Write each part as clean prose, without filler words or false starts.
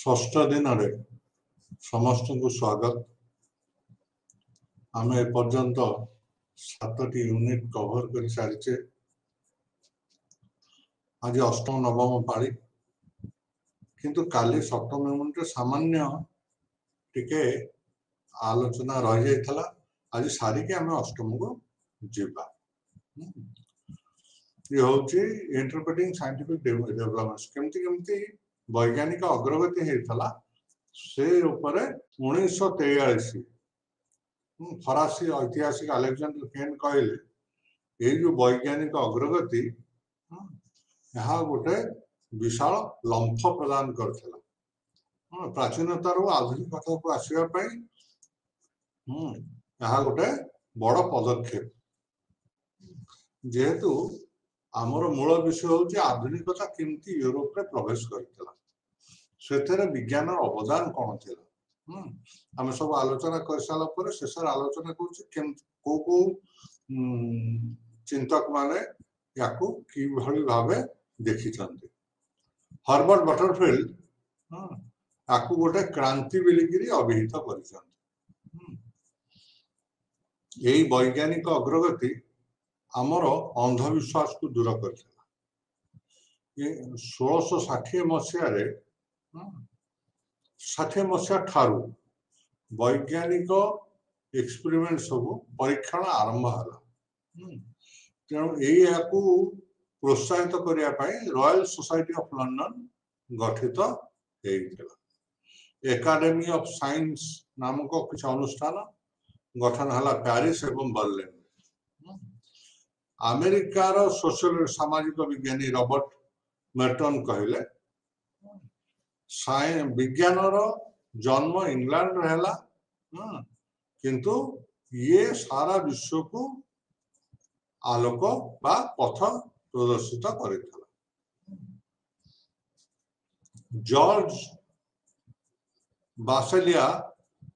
षष्ठ दिन समस्त को स्वागत। आम एपर्यंत 7टी यूनिट कवर कर सारी। आज अष्टम नवम पाली किंतु काली सप्तम यूनिट सामान्य टिके आलोचना रही जाता। आज सारिके आम अष्टम को जीवा। ये हूँ इंटरप्रेटिंग साइंटिफिक डेवलपमेंट्स केमती केमती वैज्ञानिक अग्रगति होता से ऊपर 1943 फरासी ऐतिहासिक अलेक्जेंडर केन कहले ये जो वैज्ञानिक अग्रगति यहाँ गोटे विशाल लंफ प्रदान करथिला। प्राचीनतार आधुनिकता को आसवाई यहाँ गोटे बड़ पदक्षेप जेहेतु आमर मूल विषय हूँ आधुनिकता केमती यूरोप रे प्रवेश करथिला से विज्ञान अवदान कौन थी आम सब आलोचना कर सारा पर शेष आलोचना को चिंतक माने याकू कि भावे देखी हर्बर्ट बटरफील्ड याकू गोटे क्रांति बोलिकी अभिहित कर वैज्ञानिक अग्रगति आमर अंधविश्वास को दूर कर 1660 मसीहा ठारू वैज्ञानिक एक्सपेरिमेंट सब परीक्षण आरंभ है। तेणु यही प्रोत्साहित करने रॉयल सोसाइटी ऑफ लंडन गठित होता। एकेडमी ऑफ साइंस नामक किसी अनुष्ठान गठन है पेरिस एवं बर्लिन। अमेरिकार सोशल सामाजिक विज्ञानी रॉबर्ट मेर्टन कहले विज्ञान जन्म इंग्लैंड है किंतु ये सारा विश्व को आलोक बा पथ प्रदर्शित कर। जॉर्ज बासेलिया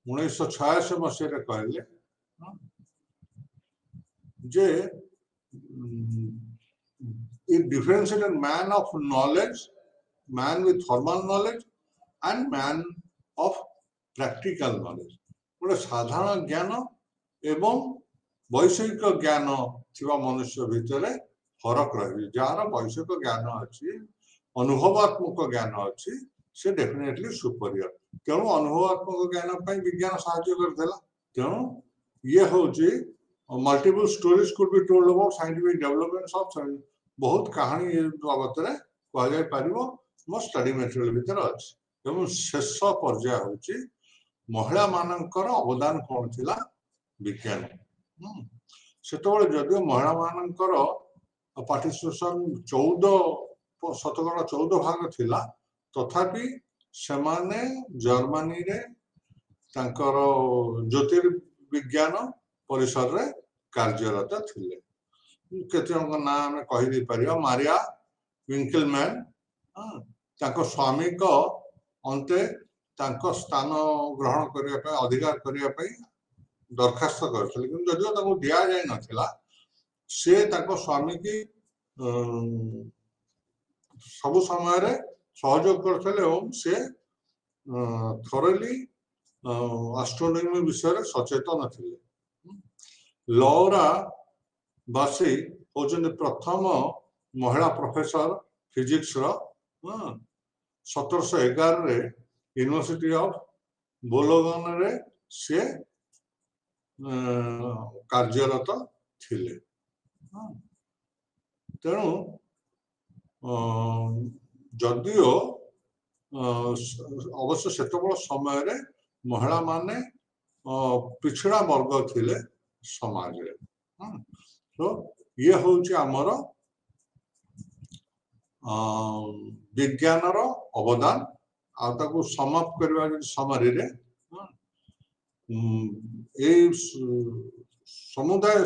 1986 मसीह कहले जे it differentiated man of knowledge, man with formal knowledge and man of practical knowledge। गोटे साधारण ज्ञान एवं वैषयिक ज्ञान थिबा मनुष्य भितर फरक रही। जार वैषयिक ज्ञान अच्छी अनुभवात्मक ज्ञान अच्छी से डेफिनेटली सुपरियर। तेणु अनुभवात्मक ज्ञान पर विज्ञान साहाय्य करदेला। तेणु ये हूँ multiple stories could be told about scientific developments of बहुत कहानी बाबत कह पार मो स्टडी मटेरियल भितर अच्छी। शेष पर्याय हूँ महिला मानकर अवदान कौन थिला विज्ञान से जदिव महिला मानकर पार्टिसिपेशन 14 भाग थिला तथापि सेमाने जर्मनी रे तांकर ज्योतिर्विज्ञान परिसर रे कार्यरत थिले। केतन ना आम कही पार मारिया विंकलमैन तांको स्वामी को अंते तांको स्थान ग्रहण करने अधिकार करने दरखास्त करथिले किंतु जदिव ताको दिया जाय नथिला से ताको स्वामी की सब समय रे सहयोग करथिले एवं से थोरली एस्ट्रोनॉमी विषय सचेतन थिले। लौरा बासी होचंदी प्रथम महिला प्रोफेसर फिजिक्स 1711 रे यूनिवर्सिटी ऑफ बोलोगन रे से कार्यरत थिले। तेणु जदिओ अवश्य सेतबेल समय रे महिला माने पिछड़ा वर्ग थिले समाज रे। तो ये हूँ आमर विज्ञानर अवदान आको समाप्त करवा समरी रे समुदाय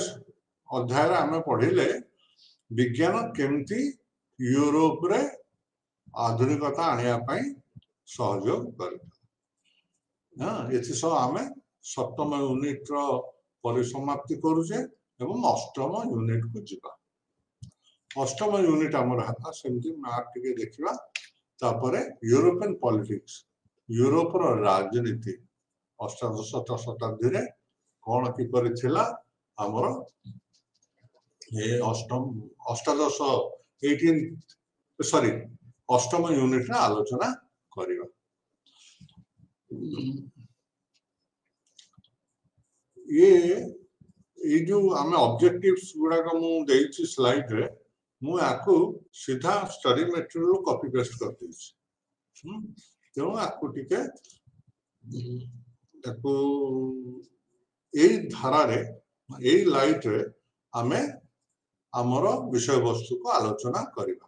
अध्याय आम पढ़िले विज्ञान केमती यूरोप रे आधुनिकता आने सहयोग कर। आम सप्तम यूनिट परिसमाप्ति करुचे एवं अष्टम यूनिट को जीवा। अष्टम यूनिट आमर है सेमती मैप टिके देखिबा तापरे यूरोपियन पॉलिटिक्स यूरोप राजनीति अष्टादश शताब्दी रे कौन किपर थिला हमर ए अष्टादश 18 सॉरी अष्टम यूनिट रे आलोचना करिवा। ये जो आम ऑब्जेक्टिव्स गुड़ा मु देइछि स्लाइड रे मु आकु सीधा स्टडी मटेरियल कॉपी पेस्ट कर देइछि। तेणु आकु टिके ताकू एई धारा रे एई लाइट रे आमे हमर विषय वस्तु को आलोचना करिवा।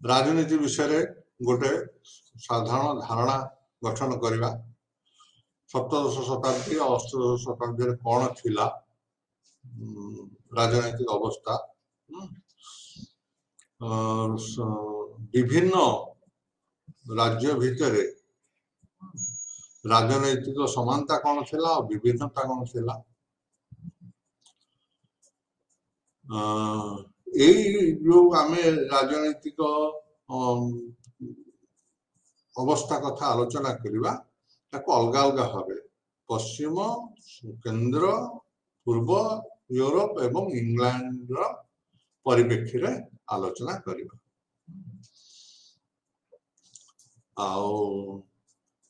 राजनीति विषय रे गोटे साधारण धारणा गठन करिवा। सप्तदश शताब्दी और अष्टादश शताब्दी रे कौन थिला राजनैतिक अवस्था, विभिन्न राज्य भितर राजनैतिक समानता कौन थिला और विभिन्नता कौन थिला, जो आमे राजनैतिक अवस्था कथा आलोचना करिवा ताको अलग अलग भावे पश्चिम केंद्र पूर्व यूरोप एवं इंग्लैंड रो परिप्रेक्षी रे आलोचना करिवा।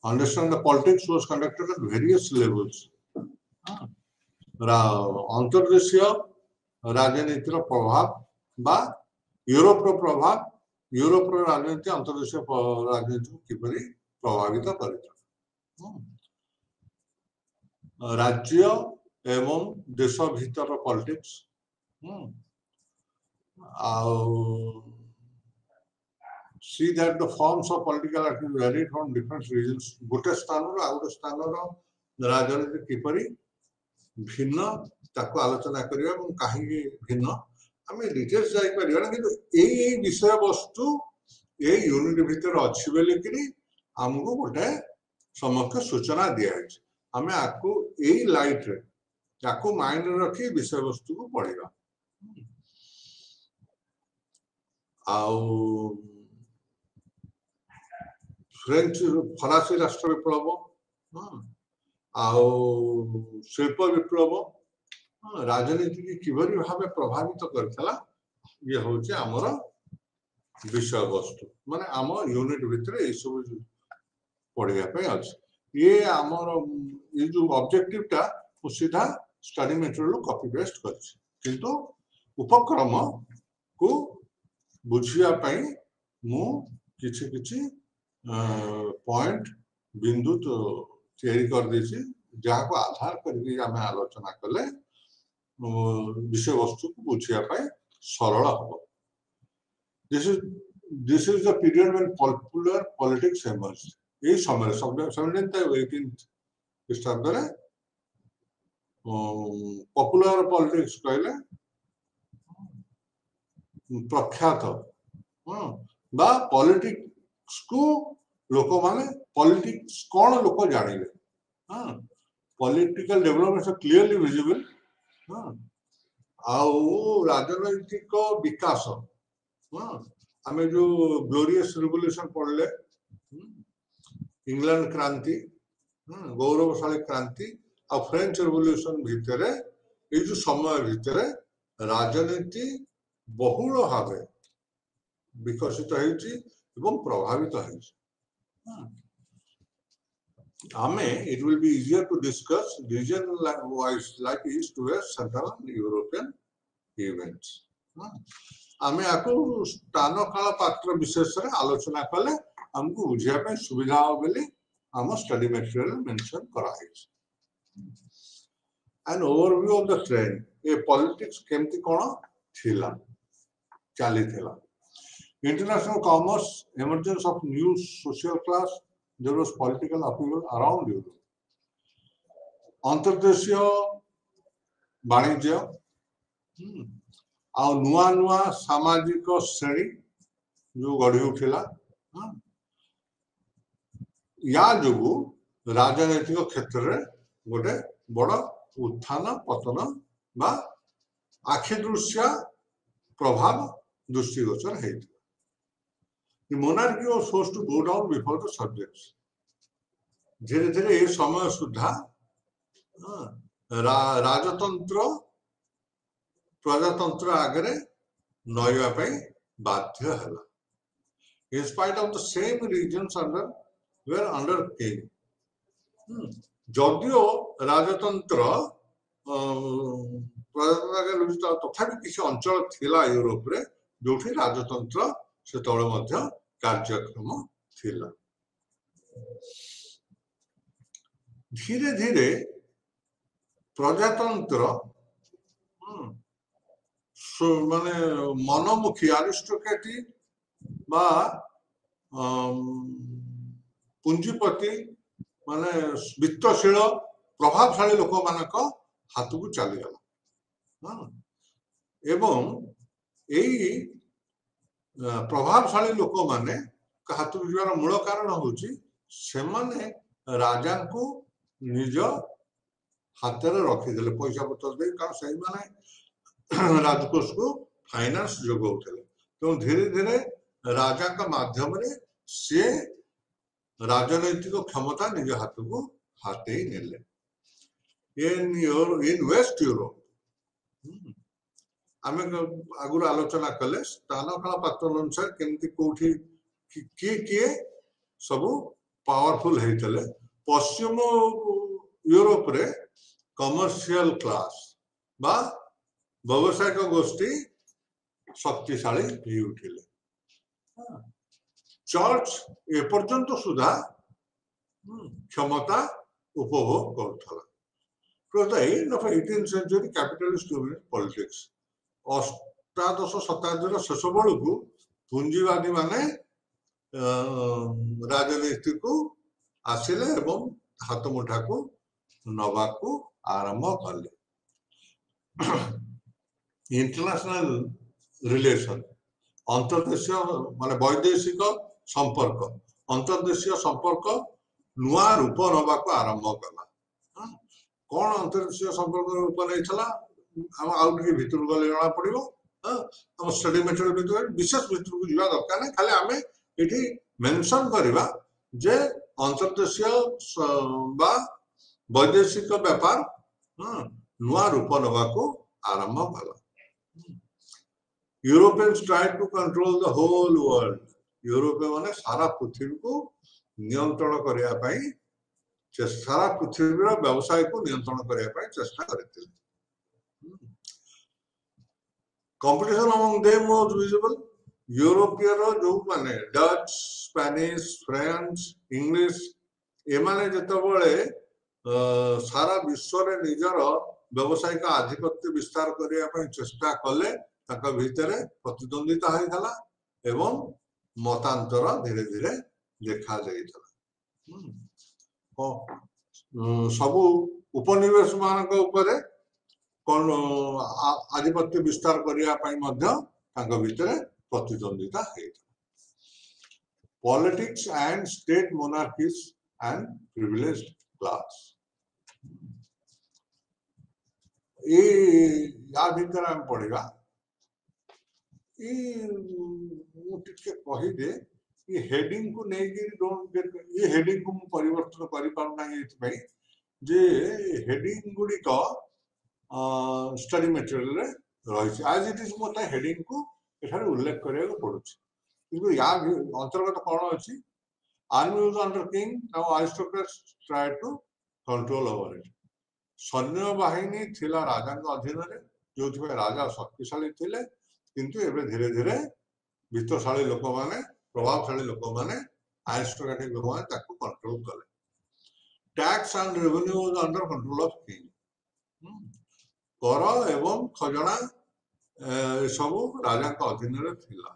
Understand the politics was conducted at various levels. अंतर्देशीय राजनीतिर प्रभाव बा यूरोप रो प्रभाव, यूरोप रो राजनीति अंतर्देशीय राजनीति को किपरि प्रभावित करिता। राज्य एवं देश भीतर politics, see that the forms of political activity vary from different regions। गोटे स्थान रो आउट स्थान रो राजनीति किपरि भिन्न ताको आलोचना करिया এবং काहे भिन्न हमें डिटेल्स जाई परिया ना, किंतु एई विषय वस्तु एई यूनिट भीतर अछि बेले कि हमको गोटे समस्त सूचना दिया है। हमें आपको यही लाइट रे आपको माइंड रखी विषय वस्तु को पढ़ेगा। फ्रेंच फरासी राष्ट्र विप्लव, शिल्प विप्लव राजनीति की किभरी भाव प्रभावित करथला, ये होचे हमर विषय वस्तु माने आम यूनिट भीतर ए सब पढ़िया पे अछि। ये आमर ये जो ऑब्जेक्टिव टा सीधा स्टडी मटेरियल कॉपी पेस्ट करछि, किंतु उपक्रम को बुझिया पई मु किछि किछि पॉइंट बिंदु तो तैयारी कर देछि, जहा को आधार करके हमें आलोचना कले विषय वस्तु को बुझिया पई सरल हो। This is the period when popular politics emerged। ये समय 17th और 18th शताब्दी रे पॉपुलर पॉलिटिक्स कहले प्रख्यात बा पॉलिटिक्स को लोक माने पॉलिटिक्स कौन लोक जानिले, पॉलिटिकल डेवलपमेंट क्लियरली विजिबल, राजनैतिक विकास आमे जो ग्लोरियस रिवोल्यूशन पढ़ले इंग्लैंड क्रांति, गौरवशाली क्रांति और फ्रेंच रिवोल्यूशन भितर ये जो समय भितर राजनीति बहुल भाव विकसित होइछि एवं प्रभावित होइछि। It will be easier to discuss region wise like East, West, Central and European events। आमे आको स्थान काल पात्र विशेष रे आलोचना कले हमको बुझिया पे सुविधा हो बेले हम स्टडी मटेरियल मेंशन करा है। An overview of the trend, A politics केमती कोन थिला चाली थिला। International commerce, emergence of new social class, there was political upheaval around Europe। अंतर्देशीय वाणिज्य आ नुआ नुआ सामाजिक श्रेणी जो गढ़ी उठिला, या जो राजनैतिक क्षेत्र रे गोटे बड़ उत्थान पतन बा आखि दृश्य प्रभाव दृष्टिगोचर है। The monarchy was forced to go down before the subjects. धीरे धीरे ए समय सुधा राजतंत्र प्रजातंत्र आगे नईवा बाध्य है. In spite of the same regions were under king. जदियो राजतंत्र प्रजातंत्र तथापि किसी अंचल थिला यूरोप रे जोठी राजतंत्र से कार्यक्रम थिला. धीरे धीरे प्रजातंत्र माने मनमुखी अरिस्टोक्रेटिक बा पुंजीपति माने वित्तशील प्रभावशाली लोक मानक हाथ को चलीगला. एवं यही प्रभावशाली लोक माने हाथ को जीवार मूल कारण होची सेमाने राजा को निज हाथ में रखीदे पैसा पतर दे कारण से माने राजकोष को फाइनान्स जोगाउले. तो धीरे धीरे राजा का माध्यम रे से राजनैतिक क्षमता निज हाथ को हाथे नेले. इन वेस्ट यूरोप आम आगुरी आलोचना कले स्थान काल पात्र अनुसार केमती कोठी किए किए सब पावरफुल होते. पश्चिम यूरोप रे कमर्शियल क्लास बा व्यवसायिक गोष्ठी शक्तिशाली हो उठिले. चर्च एपर्यंत सुधा क्षमता उपभोग करुला. Because the end of 18th century capitalist politics अष्टादश शताब्दी शेष बेलू पुंजीवादी माने राजनीति को आसिले एवं हाथ मुठा को नवा को आरंभ कले. इंटरनेशनल रिलेशन अंतर्देशीय माने वैदेशिक संपर्क अंतर्देशीय संपर्क नुआ रूप नवा को आरंभ कला. कौन अंतर्देशीय संपर्क रूप नहीं हम आउ भितर गले जना पड़ो. हम स्टडी मेटेरियल भितर विशेष भितर को जावा दरकार नहीं. खाली आम ये मेंशन करवा जे अंतर्देशीय बा वैदेशिक व्यापार नुआ रूप नवा को आरंभ कला. Europeans tried to control the whole world. यूरोपीय माने सारा पृथ्वी को नियंत्रण करने सारा पृथ्वी व्यवसाय को नियंत्रण करने चेष्टा करते. Competition among them was visible. यूरोपीय जो माने डच स्पेनिश फ्रेंच इंग्लिश एमाने जतबळे सारा विश्व रे निजर व्यवसायिक आधिपत्य विस्तार करने चेष्टा कले भितर प्रतिद्वंदिता होता एवं मतांतर धीरे धीरे देखा जाइता. सबु उपनिवेश मानक उपरे कौन आधिपत्य विस्तार करने भितर प्रतिद्वंदिता होता. Politics and state monarchies and privileged class या भीतर आम पढ़ा. कहीदे ये हेडिंग को नहीं डोंट गेट ये हेडिंग को परिवर्तन करि पाउना ये जे हेडिंग गुड़िक स्टडी मटेरियल रे रही आज इट इज मत हेडिंग को एठारे उल्लेख करने पड़ुछ. किंतु या अंतर्गत कौन अच्छी army was under king now aristocrats tried to control over it. सैन्य बाहिनी थिला राजा अधीन रे जो राजा शक्तिशाली थिले किंतु एबे धीरे धीरे वित्तशाली लोक माने प्रभावशाली लोक माने अरिस्टोक्रेटिक लोक माने ताको कंट्रोल कले. Tax and revenue was under control of king. कर एवं खजना सब राजा का अधीन रे थिला.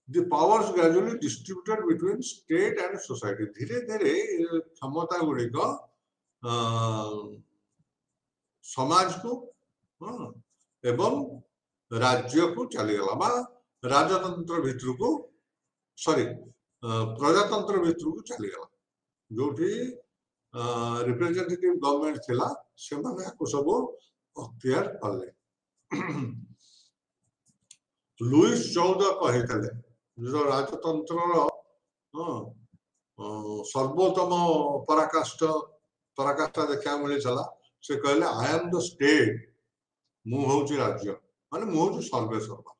The powers gradually distributed between state and society. धीरे धीरे क्षमता गुड़िक समाज को एवं राज्य को चलीगला राजतंत्र भितर को सॉरी प्रजातंत्र भितर को चलीगला. जो रिप्रेजेंटेटिव गवर्नमेंट थिला से माने को सब अख्तियार कले. लुईस 14 कहते जो राजतंत्र सर्वोत्तम पराकाष्ठा देखा मिलता से कहले आई एम द स्टेट मु हूँ राज्य माने मु हूँ सर्वे सर्वा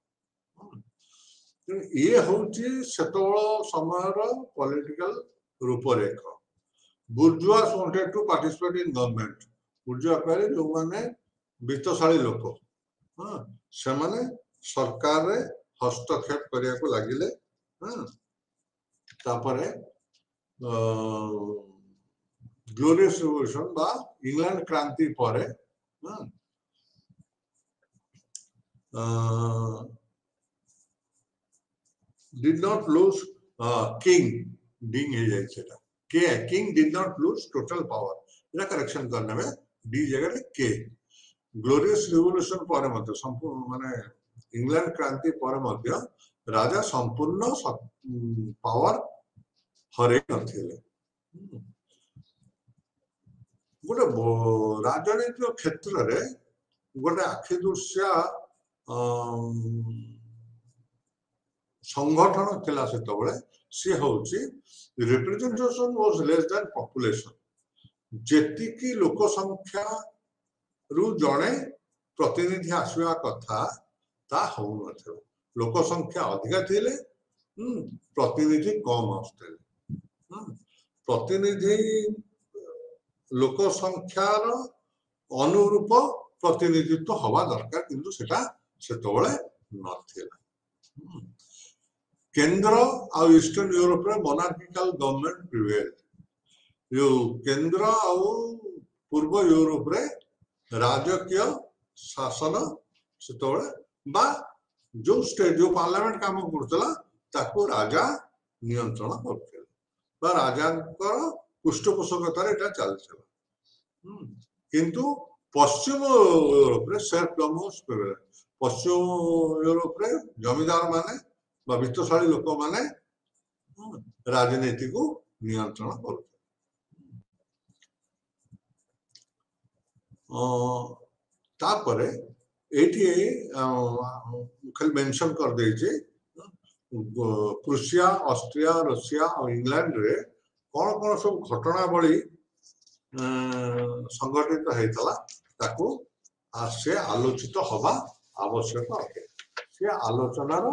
ये हूँ समय पॉलिटिकल रूपरेख bourgeois wanted to participate in government bourgeois कहले जो माने वित्तशाली लोक हाँ से माने सरकार रे हस्तक्षेप करिया को लागिले हाँ तापरे ग्लोरियस रिवोल्यूशन बा इंग्लैंड क्रांति परे हाँ did not lose king ding है जाए सेटा के king did not lose total power इला करेक्शन करने में डी जगह के ग्लोरियस रिवोल्यूशन पर मध्य संपूर्ण माने इंग्लैंड क्रांति पर मध्य राजा संपूर्ण पावर हरे नथिले गोटे राजनीतिक क्षेत्र रे गोटे आखि दृश्या संगठन थिला सेतबळे सी होउची representation was less than population जेति की लोक संख्या रु जणे प्रतिनिधि आसवा कथा ता हो नथो लोक संख्या अधिक थिले प्रतिनिधि कम आस्ते प्रतिनिधि लोक संख्यार अनुरूप प्रतिनिधित्व हवा दरकार किंतु सेटा सेतबळे नथिला केंद्र आ ईस्टर्न यूरोप रे मोनार्किकल गवर्नमेंट प्रिवेल यो केंद्र आ पूर्व यूरोप रे राजकीय शासन सेतबळे बा जो स्टेट जो पार्लियामेंट काम करतला ताको राजा नियंत्रण करथले बा राजांकर पृष्ठपोषकतार एटा चलथला किंतु पश्चिम यूरोप रे सेल्फ गवर्नमेंट प्रिवेल पश्चिम यूरोप रे जमींदार माने बा वित्तशाली लोक माने राजनीति को नियंत्रण करते तापरे एटी खाली मेंशन कर दे जे प्रुसिया ऑस्ट्रिया रशिया और इंग्लैंड रे कौन कौन सब घटनावली संगठित होता ताको से आलोचित हवा आवश्यक अटे से आलोचनार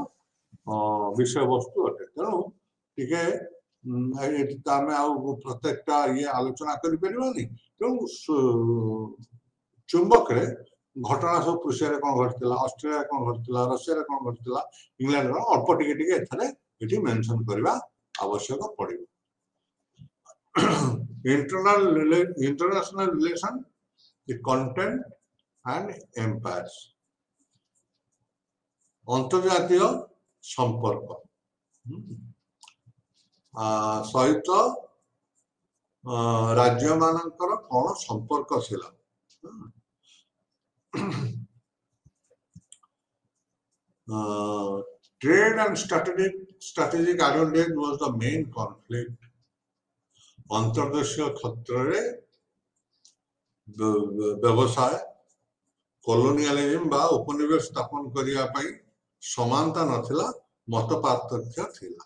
विषय वस्तु अटे तेणु टिके प्रत्येकटा ये आलोचना कर तेणु चुंबक रे घटना सब प्रुसिया कौन घटला ऑस्ट्रेलिया कौन घटला रशिया कौन घटला इंग्लैंड अल्प टिके मेंशन करवा आवश्यक पड़े international relation the content and empires अंतर्जातीय संपर्क सहित राज्य मानकर कौन संपर्क थिला trade and strategic advantage was the main conflict अंतर्देशीय क्षेत्र रे व्यवसाय कॉलोनियलिज्म बा उपनिवेश स्थापन करिया पई समानता नथिला मत पार्थक्य थिला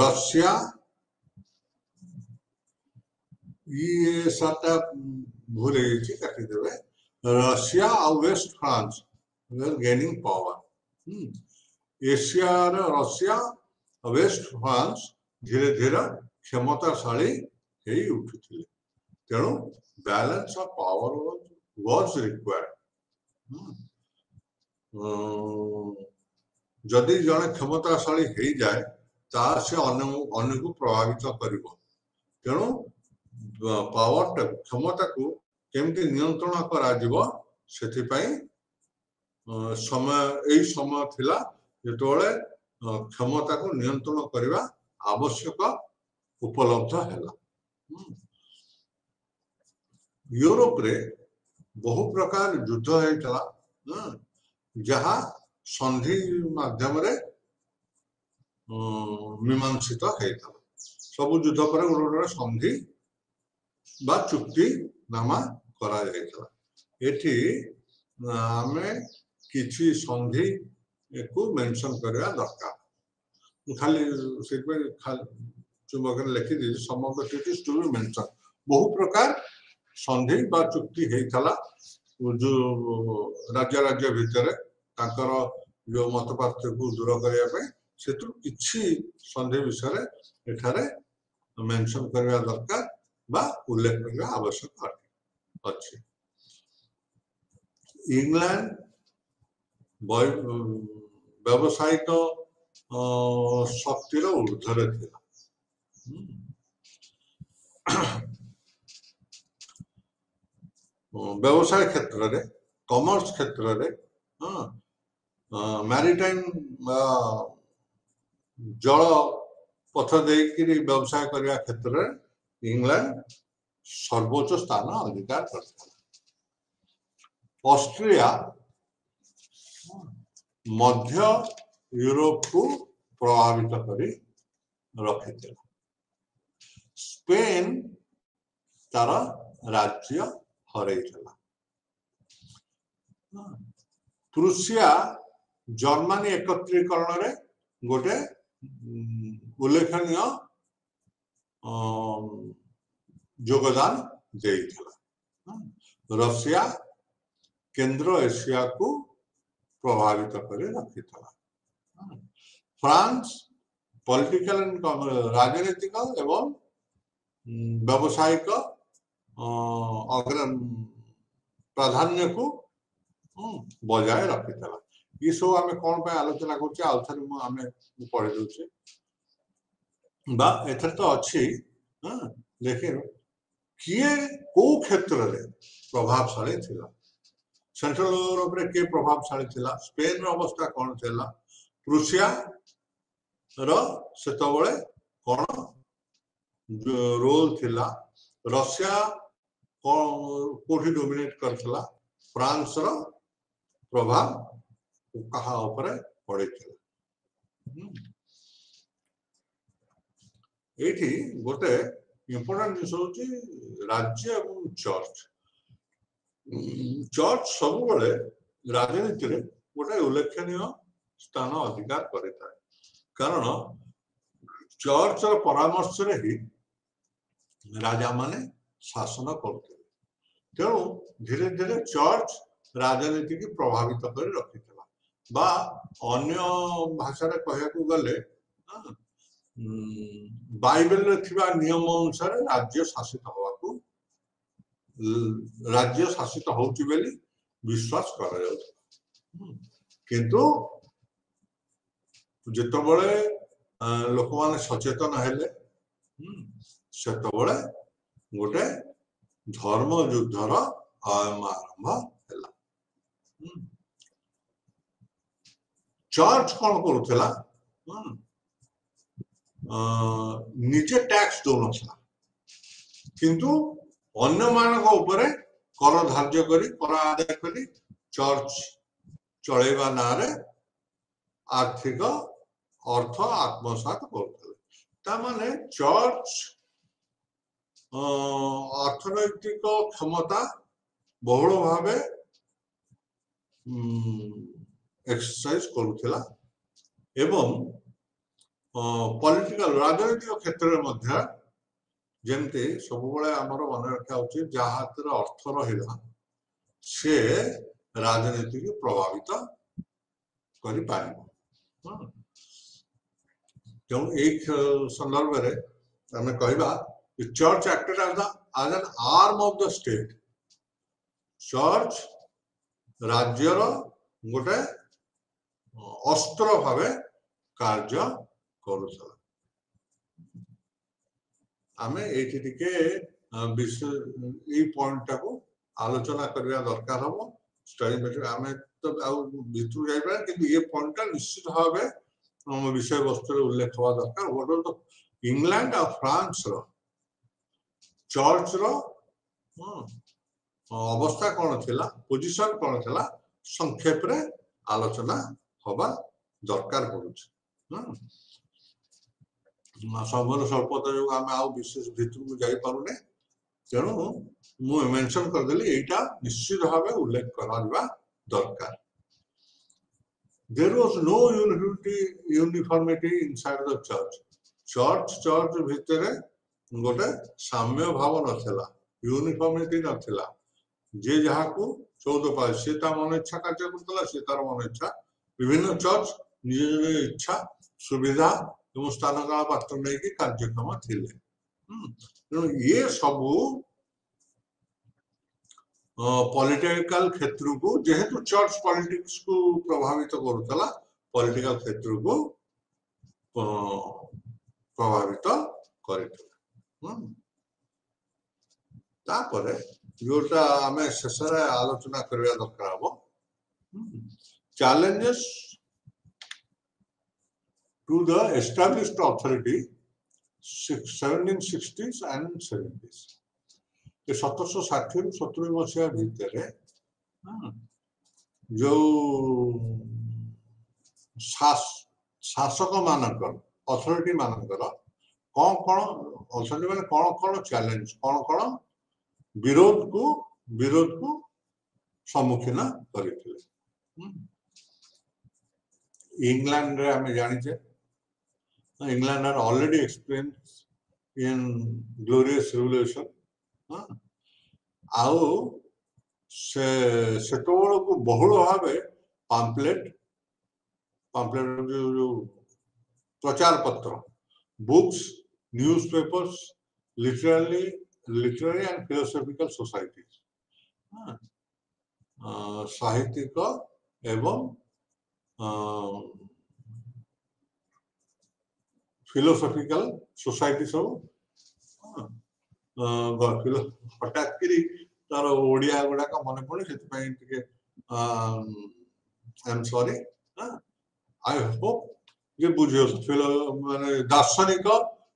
रशिया ये साटा भूले छी काटी देबे रशिया और वेस्ट फ्रांस वर गेनिंग पावर एशिया रे रशिया वेस्ट फ्रांस धीरे धीरे क्षमताशाली हेई उठुथिले तेणु balance of power was required जदि जने क्षमताशाली हेई जाए ता से अन्य को प्रभावित करिवो तेणु पावर क्षमता को केमती नियंत्रण करा जिवो सेथि पई समय थिला जेतोले क्षमता को नियंत्रण करवा आवश्यक उपलब्ध है यूरोप रे बहु प्रकार युद्ध होता जहाँ संधि माध्यम रे मीमांसित होता सब युद्ध पर गोटे संधि बा चुक्ति नामा करा जायता एठी आमे किछि संधि को मेंशन करवा दरकार खाली चुंबक लिखी दी some of the treaties to be mention बहु प्रकार संधि बा चुक्ति हेतला जो राज्य राज्य भितर ताकर जो मत पार्थक्य को दूर करने पे सेतु किछि संधि विषय एठारे मेंशन करवा दरकार बा उल्लेख करवा आवश्यक अछि इंग्लैंड व्यावसायिक शक्तिर ऊर्धरे थिला व्यवसाय क्षेत्र रे कॉमर्स क्षेत्र रे मैरिटाइम जल पथ देकरी व्यवसाय करने क्षेत्र में इंग्लैंड सर्वोच्च स्थान अधिकार करता ऑस्ट्रिया मध्य यूरोप को प्रभावित करी रखी स्पेन तार राज्य हरैला प्रुसिया जर्मनी एकत्रीकरण रे गोटे उल्लेखनीय योगदान देइथला रशिया केंद्र एशिया को प्रभावित करे रखिथला फ्रांस पॉलिटिकल एंड राजनीतिक एवं व्यावसायिक प्राधान्य को बजाय रखिथला ये सब आम कौन पे आलोचना करछे आउथर मु आमे पढ़े दोछे बा एथर तो अछि देखिए किए को क्षेत्र रे प्रभावशाली थिला सेंट्रल यूरोप रे के प्रभावशाली थिला स्पेन रो अवस्था कौन थिला प्रुसिया रो सेतबळे कोन रोल थिला रशिया कोठी डोमिनेट करथिला फ्रांस रो प्रभाव कहा ऊपर पड़े एठी गोटे इंपोर्टेंट जिनिस होची राज्य एवं चर्च चर्च सब बळे राजनीति रे गोटे उल्लेखनीय स्थान अधिकार करता है कारण चर्च रो परामर्श रे ही राजा माने शासन करते तेणु धीरे धीरे चर्च राजनीति की प्रभावित कर रखिथिला बा अन्य भाषा रे कहया को गले बाइबल रे थिबा नियम अनुसार राज्य शासित होवा को राज्य शासित होउची बेली विश्वास करा जाउत किंतु जेतबळे लोक माने सचेतन हेले सेतबळे गोटे धर्म युद्धर आरंभ हैला चर्च कौन करुला निजे टैक्स दौनला किंतु अन्य मानक ऊपर कर धार्य करी कर आदाय करी चर्च चलेबा नारे आर्थिक अर्थ आत्मसात करथले ता माने चर्च अर्थनैतिक क्षमता बहुल भावे एक्सरसाइज करुथिला एवं पॉलिटिकल राजनीतिक क्षेत्र में जमते सब आमर मन रखा उचित जहाँ अर्थ रहा से राजनीति को प्रभावित कर संदर्भ में आम कहवा church acted as an arm of the state church राज्यर गोटे अस्त्र भावे कार्य करुला आम ये पॉइंट टाको आलोचना करने दरकार हम स्टडी आम तो भीतर जाइए कि ये पॉइंट निश्चित भाव विषय वस्तु उल्लेख हवा दरकार व्हाट वाज इंग्लैंड और फ्रांस रो चर्च रो अवस्था कौन थिला पोजीशन कौन थिला संक्षेप रे आलोचना हवा दरकार पड़ुछ समय स्वल्पता जो आम आ विशेष भितर को जाई पारुने तेणु मु मेंशन कर देली एटा निश्चित भाव उल्लेख करवा दरकार there was no uniformity inside the church. church ଭିତରେ ଗୋଟେ ସାମ୍ୟ ଭାବ ନଥିଲା, ୟୁନିଫର୍ମିଟି ନଥିଲା। ଯେ ଯାହାକୁ 14 ପାଳି ସେ ତା ମନ ଇଚ୍ଛା କାର୍ଯ୍ୟ କରୁଥିଲା, ସେ ତାର ମନ ଇଚ୍ଛା। ବିଭିନ୍ନ ଚର୍ଚ୍ଚ ନିଜ ନିଜ ଇଚ୍ଛା ସୁବିଧା ଏବଂ ସ୍ଥାନ କାଳ ପାତ୍ର ନେଇକି କାର୍ଯ୍ୟକ୍ରମ ଥିଲେ। ତେଣୁ ଇଏ ସବୁ पॉलिटिकल क्षेत्र को जेहेतु चर्च पॉलिटिक्स को प्रभावित करूला, पॉलिटिकल क्षेत्र को प्रभावित करतापरे जोटा आमे शेषरे आलोचना करबा दरकार हबो challenges to the established authority 1760s and 70s। 1760 ରୁ 70 मसीहा भितर जो शासक मानकर अथॉरिटी मानकर कौन कौन अथॉरिटी माने कौन कौन चैलेंज कौन कौन विरोध को सम्मुखीन करथिले। इंग्लैंड रे हमें जानिछे England are already experience in glorious revolution. आउ से को बहुल भाव पाम्पलेट जो प्रचार पत्र books newspapers literary and philosophical societies साहित्यिक एवं फिलोसॉफिकल सोसाइटी सब हटात करी तार ओडिया गुडा का मन पड़े से I am sorry I hope ये बुझियो माने दार्शनिक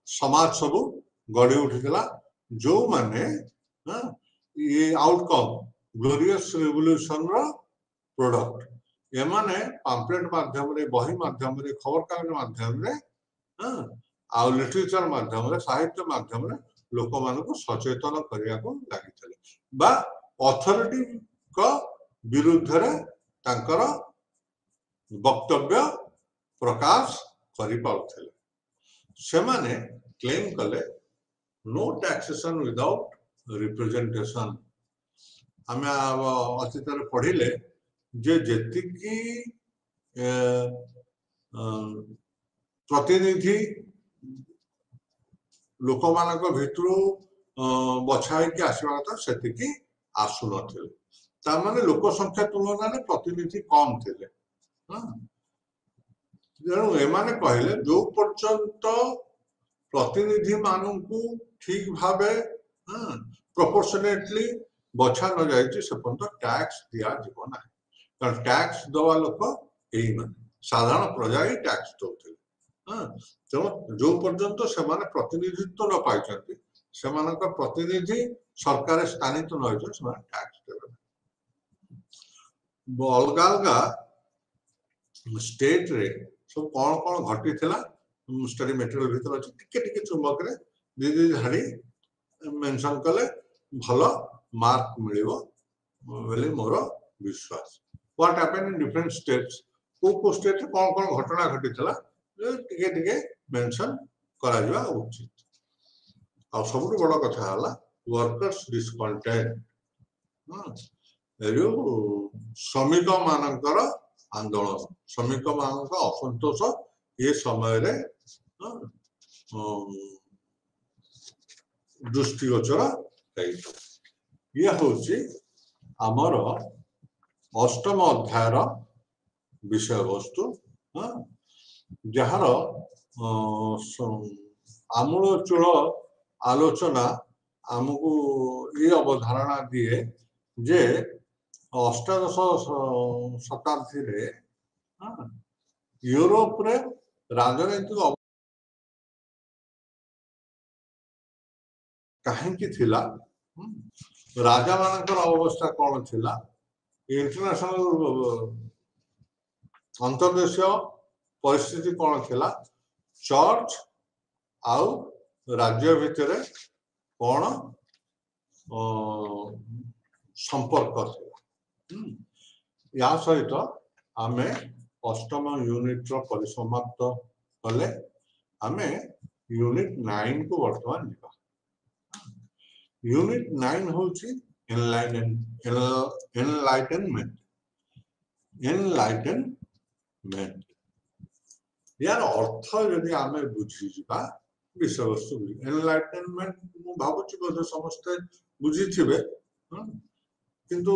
समाज सब गढ़ी उठिला जो माने ये आउटकम ग्लोरियस रिवोल्यूशन रो प्रोडक्ट ये माने पैम्पलेट माध्यम रे बही माध्यम रे खबर कागज माध्यम रे आ लिटरेचर माध्यम रे साहित्य माध्यम रे लोक मान को सचेतन करने को लगी बा अथॉरिटी को विरुद्ध रे तांकर वक्तव्य प्रकाश करि पाउथले। से माने क्लेम कले नो टैक्सेशन विदाउट रिप्रेजेंटेशन। हमें अतीत रे पढ़िले जे जेतिकी प्रतिनिधि लोक मान भितर बछाई के आसवा कथा से आसु नाने लोक संख्या तुलन में प्रतिनिधि कम थे। तेणु एमाने कहले जो पर्यंत प्रतिनिधि मानू ठीक भाव प्रोपोर्शनेटली बछा न जाए से पर्यंत टैक्स दिया जीव ना। कारण टैक्स दवा लोक यही मान साधारण प्रजा ही टैक्स दौते। तेणु जो पर्यंत से प्रतिनिधित्व न पाई से प्रतिनिधि सरकार स्थानित न टैक्स देवे। अलग अलग स्टेट रे सब कौन कौन घटी स्टडी मटेरियल भीतर अच्छे टिके चुंबक रे दीदी झाड़ी मेंशन कले भल मार्क मिलिबो बोली मोर विश्वास। What happened in different states को स्टेट कौन कौन घटना घटी टिके मेंशन करा जिबा उचित। आ सब बड़ कथा हला वर्कर्स डिस्कंटेंट श्रमिक मानकर आंदोलन श्रमिक मान असंतोष ये समय रे दृष्टिगोचर ये हूँ आमर अष्टम अध्यायर विषय वस्तु जार आमूलचूल आलोचना आमको ये अवधारणा दिए जे अष्टादश शताब्दी रे यूरोप रे राजनैतिक कहीं थिला राजा मानकर अवस्था कौन थिला इंटरनेशनल अंतर्देशीय परिस्थिति कौन थिला चर्च आउ राज्य भितर कौन संपर्क या सहित आमे अष्टम यूनिट रो परिसमाप्त कले आमे यूनिट 9 को वर्तमान जीवा। यूनिट 9 होची एनलाइटनमेंट। एनलाइटनमेंट यार अर्थ यदि आमे बुझी जीवा विषय वस्तु एनलाइटनमेंट मु भाबुची बोध समस्त बुझी थिबे किंतु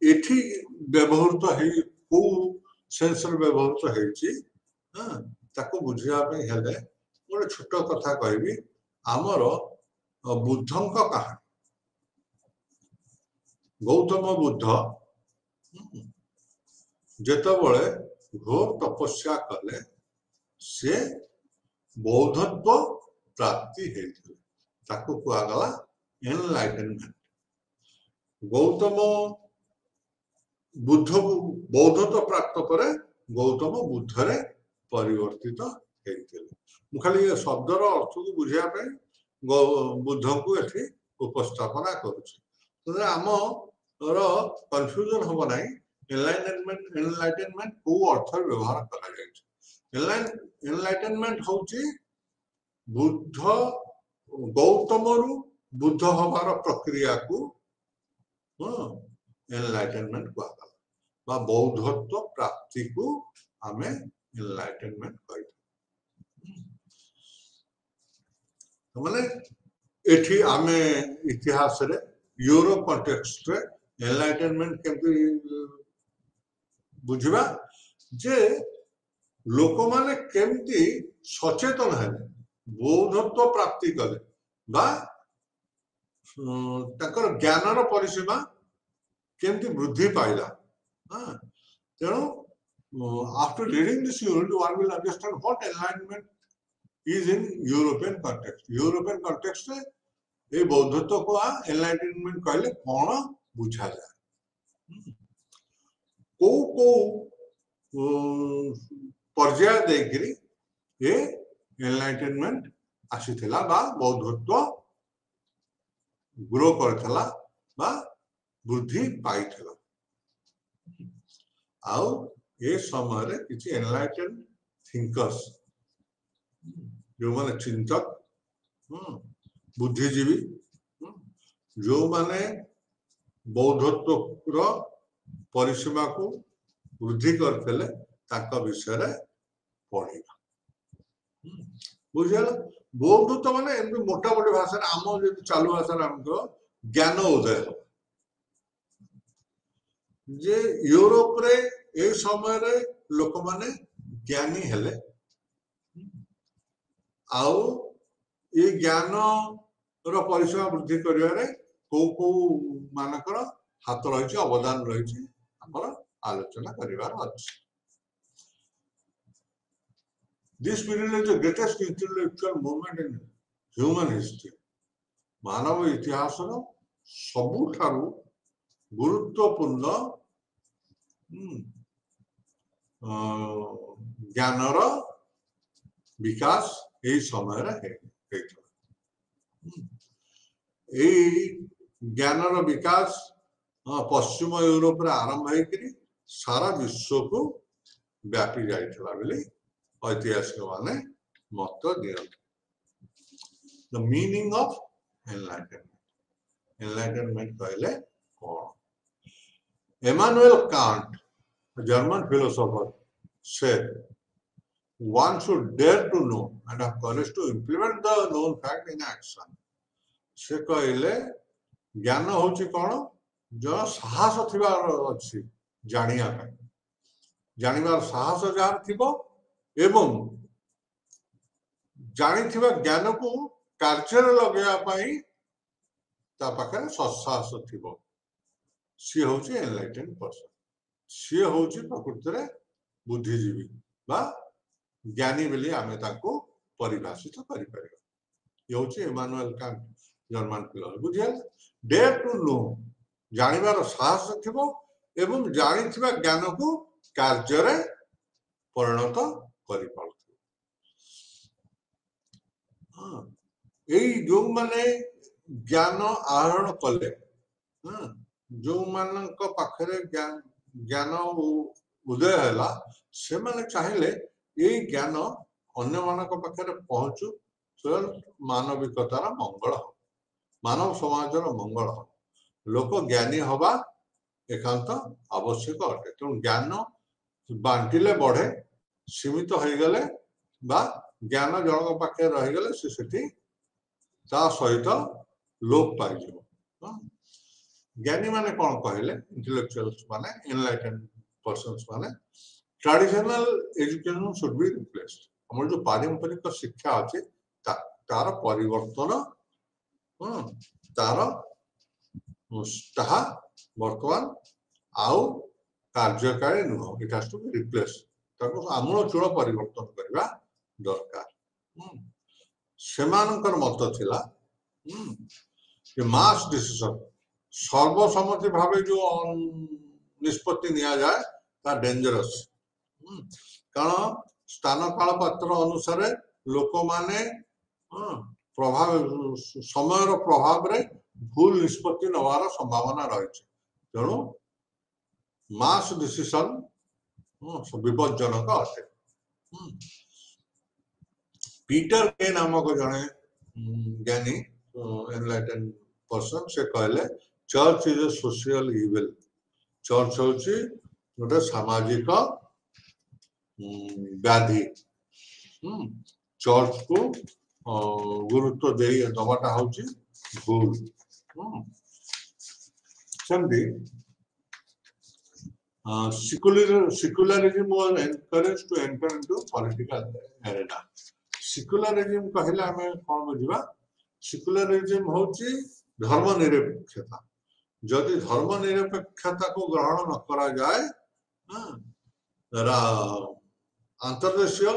एठी व्यवहृत है को सेंसर व्यवहृत हेची ताको बुझिया पे हेले गोटे छोट कथा कहबी आमर बुद्धंक कहानी गौतम बुद्ध जेतबळे घोर तपस्या कले से बौद्धत्व प्राप्ति हेथिले ताको कुआ गला एनलाइटनमेंट। गौतम बुद्ध बौद्धत्व प्राप्त करे गौतम बुद्धरे परिवर्तित हेथिले। मु खाली शब्दर अर्थ को बुझिया पे बुद्ध को एठी उपस्थापना करूछि तो आम रो कंफ्यूजन हो नाही। एनलाइटनमेंट को अर्थ व्यवहार करा जाय छै। एनलाइटनमेंट होची बुद्ध गौतम रु बुद्ध हबार प्रक्रिया को एनलाइटनमेंट को बा बौद्धत्व प्राप्ति को हमें एनलाइटनमेंट कहि माने एठी आमे इतिहास रे यूरोप कॉन्टेक्स्ट रे एनलाइटनमेंट केमति बुझिबा जे लोक माने केमति सचेतन है बौद्धत्व प्राप्ति कले बा तकर ज्ञानर परिसीमा केमति वृद्धि पाइला। तेणु after reading this unit one will understand what enlightenment is in European context. European context रे ए बौद्धत्व को एनलाइटनमेंट कहले कोन बुझा जाय को पर्याय देखिरी ए एनलाइटनमेंट आसीथिला बा बौद्धत्व ग्रो करथला बा वृद्धि पाइथिला। आउ ए समय रे किछि एनलाइटन थिंकर्स जो माने चिंतक बुद्धिजीवी जो माने बौद्धत्व रो परिसीमा को वृद्धि करथले ताका विषय रे पढिबा बुझियला। बौद्धत्व माने एमि मोटा मोटी भाषा रे आम जे चालू भाषा रे हमको ज्ञान उदय जे यूरोप रे ए समय रे लोक माने ज्ञानी हेले आउ ये ज्ञान रो परिसीमा वृद्धि करिवारे को मानकर हाथ रही अवदान रही आलोचना करिवार अछि। This period is the greatest intellectual movement in human history. मानव इतिहास रो सबुठारु गुरुत्वपूर्ण ज्ञानर विकास यही समय ज्ञानर विकास पश्चिम यूरोप रे आरंभ होकरी सारा विश्व को व्यापी जाइथिला बेले ऐतिहासिक माने मत दियंत। द मीनिंग ऑफ एनलाइटनमेंट कहले कोन Immanuel Kant German philosopher said one should dare to know and have courage to implement the known fact in action. से कहले ज्ञान होची कोन जो साहस थिबार अछि जानिया पे जानिबार साहस जार थिबो एवं जानि थिबा ज्ञान को कार्य लगेया पई ता पाखरे सत्साहस थिबो सी होची एनलाइटेन पर्सन सी होची प्रकृति रे बुद्धिजीवी बा ज्ञानी बेली आमे ताको परिभाषित करि परिबा। ये होची इमानुएल कांट जर्मन फिलोसोफर बुझिया डेयर टू नो जानिबार साहस थिबो एवं जानि थिबा ज्ञान को कार्य रे परिणत करि पारथि। एई जो माने ज्ञान आहरण कले जो मानक पाखरे ज्ञान उदय है से माने चाहिले ये ज्ञान अन्य मानक पाखे पहुंचू तो मानविकतार मंगल हो मानव समाजर मंगल हो लोक ज्ञानी हवा एकांत आवश्यक अटे तेणु ज्ञान बांटिले बढ़े सीमित हो गले बा ज्ञान जनक पाखे रहीगले से सहित लोप पाई ज्ञानी माने कौन कहले इंटेलेक्चुअल्स माने एनलाइटेंड पर्सन्स माने traditional education should be replaced हमर जो पारंपरिक शिक्षा अछि तार परिवर्तन तार ताहा वर्तमान आउ कार्यकारी नुह it has to be replace ताको आमूलचूल परिवर्तन करबा दरकार सेमानकर मत थिला कि मास डिसीजन सर्वसम्मति भावे जो निष्पत्ति निया जाए ता डेंजरस कारण स्थान काल पात्र अनुसार लोक माने प्रभाव समय प्रभाव रे भूल निष्पत्ति नवार संभावना रही तेणु मास डिसीजन विपज्जनक अटे पीटर के नामक जने ज्ञानी एनलाइटेंड पर्सन से कहले church is a social evil church होची गोटे सामाजिक व्याधि चर्च को गुरुत्व दे दबाटा होची भूल सेमती secularism was encouraged to enter into political arena secularism कहले हमें कौन बुझिबा secularism होची धर्मनिरपेक्षता जदि धर्मनिरपेक्षता को ग्रहण न करा जाए अंतर्देशीय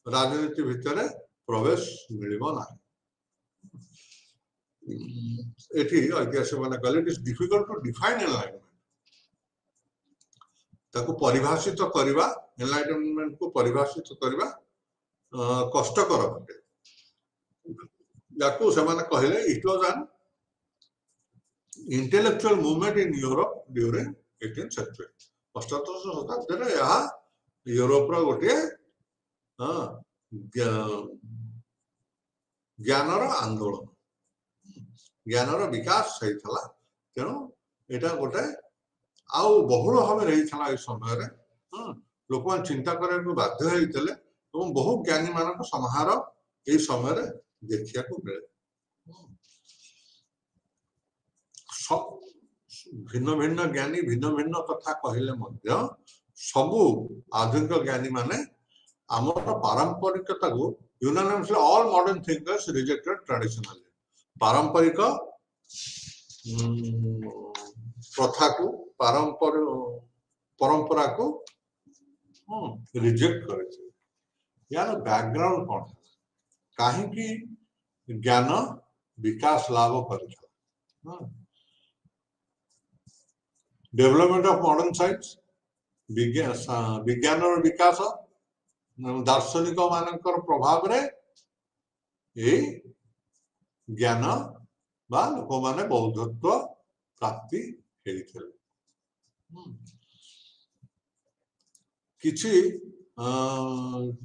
राजनीति भितर प्रवेश मिलिबो ना एठी ऐतिहासिक माने कहले it is difficult to define enlightenment ताको परिभाषित करबा एनलाइटमेंट को परिभाषित करबा कष्टकर अटे जाको से माने कहले it was an intellectual movement in Europe during 18th century 18th शताब्दी रे यहा यूरोप रो गोटे ज्ञानर आंदोलन ज्ञानर विकास सही थला तेणु एटा गोटे आउ बहुल भाव रही था इस समय रे लोक मान चिंता करे को बाध्य होइतले एवं बहु ज्ञानी मानक समाहार ए समय रे देखिया को मिले भिन्न भिन्न ज्ञानी भिन्न भिन्न कथा कहले मध्य सबु आधुनिक ज्ञानी माने हमर पारंपरिकता को unanimously all modern thinkers rejected traditionally पारंपरिक प्रथा को परंपरा को रिजेक्ट करे यार बैकग्राउंड कौन कहीं की ज्ञान विकास लाभ कर डेवलपमेंट ऑफ मॉडर्न साइंस विज्ञान विकास दार्शनिक मानकर प्रभाव रे ए ज्ञान बा लोक माने बौद्धत्व प्राप्ति किछि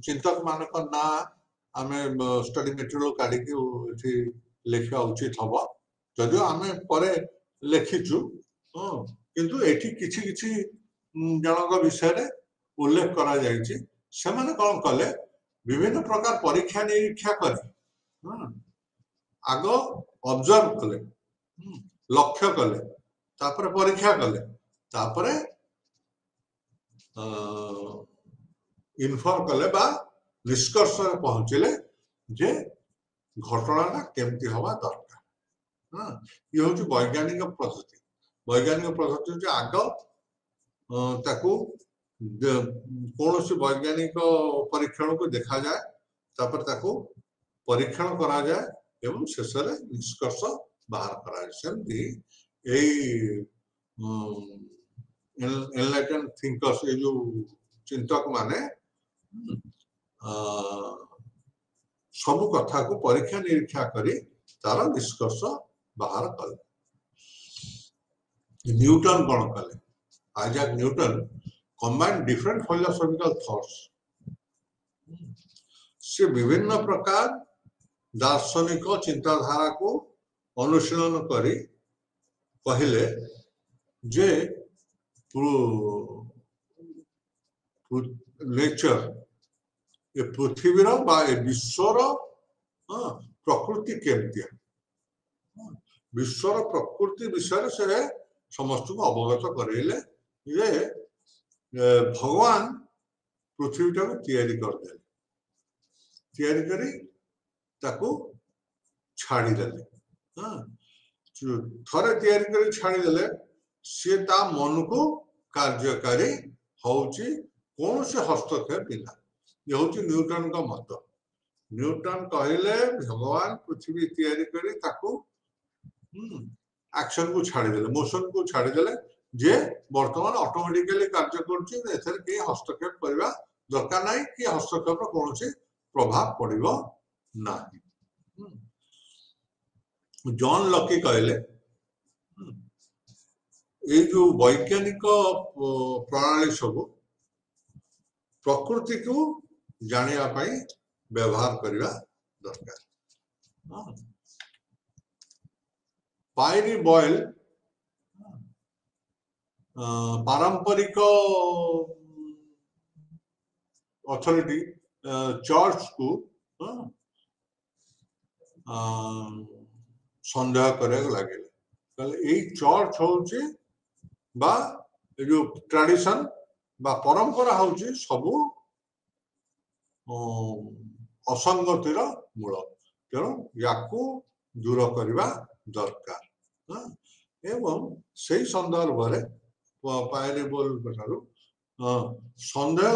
चिंतक मानक ना आमे स्टडी मटेरियल काढी के लेखा उचित हबो जदियो आमे परे लेखिछु किंतु एठी किछि किछि जनक विषय रे उल्लेख करा जायछि से माने कोन कले विभिन्न प्रकार परीक्षा निरीक्षा करी आगो ऑब्जर्व कले लक्ष्य कले तापर परीक्षा कले तापर इन्फॉर्म कले बा निष्कर्ष रे पहुंचले जे घटनाटा केमती हवा दरकार ये होची वैज्ञानिक पद्धति जे आग ताकू कौन से वैज्ञानिक परीक्षण को देखा जाए तापर ताकू परीक्षण करा जाए एवं शेष रे निष्कर्ष बाहर करा जाए सेमती एनलाइटेंड थिंकर्स ये जो चिंतक माने सब कथा को परीक्षा निरीक्षा करी तार निष्कर्ष बाहर कले न्यूटन कौन कले Isaac Newton combined different philosophical thoughts. से विभिन्न प्रकार दार्शनिक चिंताधारा को अनुशीलन करी कहले जे नेचर ये पृथ्वीर बा विश्वर प्रकृति केमतिया विश्वर प्रकृति विषय से समस्त को अवगत करेले जे भगवान पृथ्वी टाको तैयारी करदे तैयारी करी ताको छाड़ी देले थरे तैयारी करी छाड़ी देले से ता मन को कार्यकारी होउची कौन से हस्तक्षेप बिना ये होउची न्यूटन का मत न्यूटन कहले भगवान पृथ्वी तैयारी करी ताको एक्शन को छाड़ी देले मोशन को छाड़ी देले जे वर्तमान ऑटोमेटिकली कार्य करछि एथर के हस्तक्षेप करबा दरकार नाही कि हस्तक्षेप कौन से प्रभाव पड़िबो नाही जॉन लकी कहले ये जो वैज्ञानिक प्रणाली सब प्रकृति को जानिया पाई व्यवहार करबा दरकार पायरी बॉयल पारंपरिक अथॉरिटी चर्च को सन्देह करे लगे यही चर्च होची बा जो ट्रेडिशन बा परंपरा होची सबु असंगतिर मूल तेणु याकू दूर करवा दरकार एवं से संदर्भ में पायरेबल संदेह